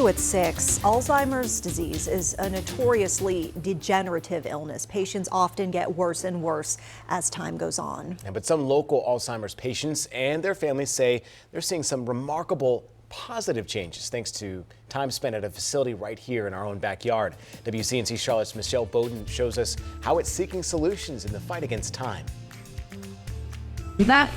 new at 6. Alzheimer's disease is a notoriously degenerative illness. Patients often get worse and worse as time goes on. But some local Alzheimer's patients and their families say they're seeing some remarkable positive changes thanks to time spent at a facility right here in our own backyard. WCNC Charlotte's Michelle Boudin shows us how it's seeking solutions in the fight against time. That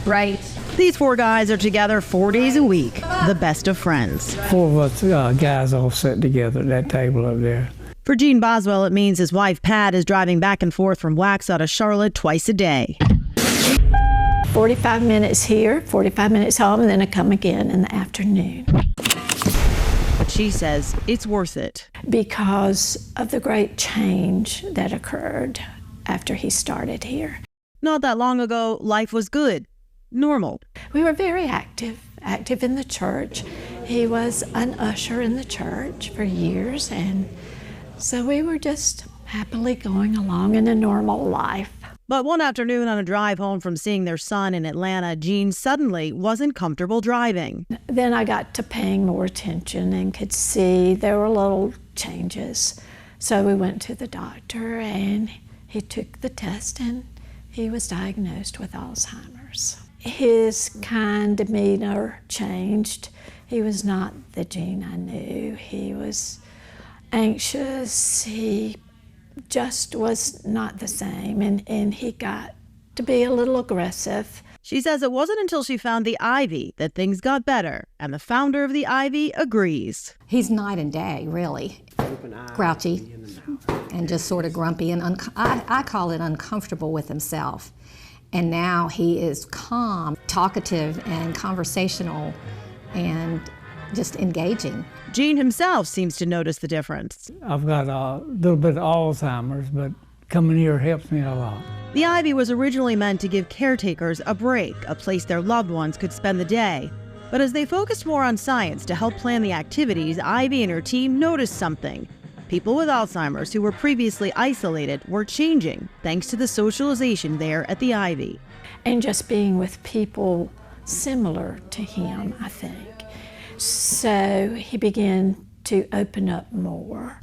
right. These 4 guys are together 4 days a week, the best of friends. 4 of us guys all sat together at that table up there. For Gene Boswell, it means his wife Pat is driving back and forth from Waxhaw to Charlotte twice a day. 45 minutes here, 45 minutes home, and then I come again in the afternoon. But she says it's worth it. Because of the great change that occurred after he started here. Not that long ago, life was good, normal. We were very active in the church. He was an usher in the church for years, and so we were just happily going along in a normal life. But one afternoon on a drive home from seeing their son in Atlanta, Gene suddenly wasn't comfortable driving. Then I got to paying more attention and could see there were little changes. So we went to the doctor and he took the test and he was diagnosed with Alzheimer's. His kind demeanor changed. He was not the Gene I knew. He was anxious. He just was not the same, and he got to be a little aggressive. She says it wasn't until she found the Ivy that things got better, and the founder of the Ivy agrees. He's night and day, really. Grouchy and just sort of grumpy, and I call it uncomfortable with himself. And now he is calm, talkative, and conversational, and just engaging. Gene himself seems to notice the difference. I've got a little bit of Alzheimer's, but coming here helps me a lot. The Ivy was originally meant to give caretakers a break, a place their loved ones could spend the day. But as they focused more on science to help plan the activities, Ivy and her team noticed something. People with Alzheimer's who were previously isolated were changing thanks to the socialization there at the Ivy. And just being with people similar to him, I think. So he began to open up more.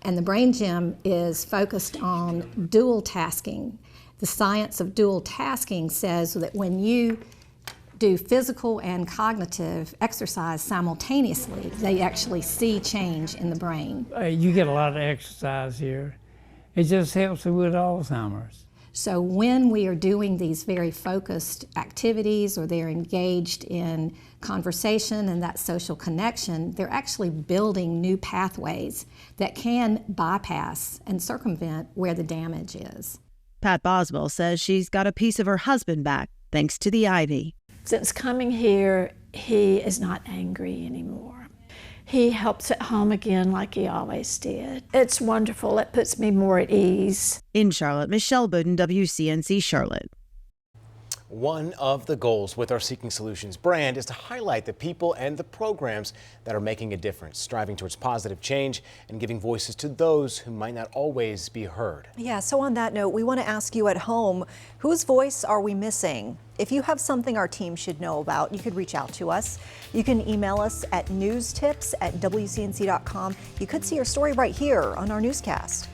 And the Brain Gym is focused on dual tasking. The science of dual tasking says that when you do physical and cognitive exercise simultaneously, they actually see change in the brain. You get a lot of exercise here. It just helps with Alzheimer's. So when we are doing these very focused activities or they're engaged in conversation and that social connection, they're actually building new pathways that can bypass and circumvent where the damage is. Pat Boswell says she's got a piece of her husband back thanks to the Ivy. Since coming here, he is not angry anymore. He helps at home again like he always did. It's wonderful. It puts me more at ease. In Charlotte, Michelle Boudin, WCNC Charlotte. One of the goals with our Seeking Solutions brand is to highlight the people and the programs that are making a difference, striving towards positive change and giving voices to those who might not always be heard. Yeah, so on that note, we want to ask you at home, whose voice are we missing? If you have something our team should know about, you could reach out to us. You can email us at newstips@wcnc.com. You could see your story right here on our newscast.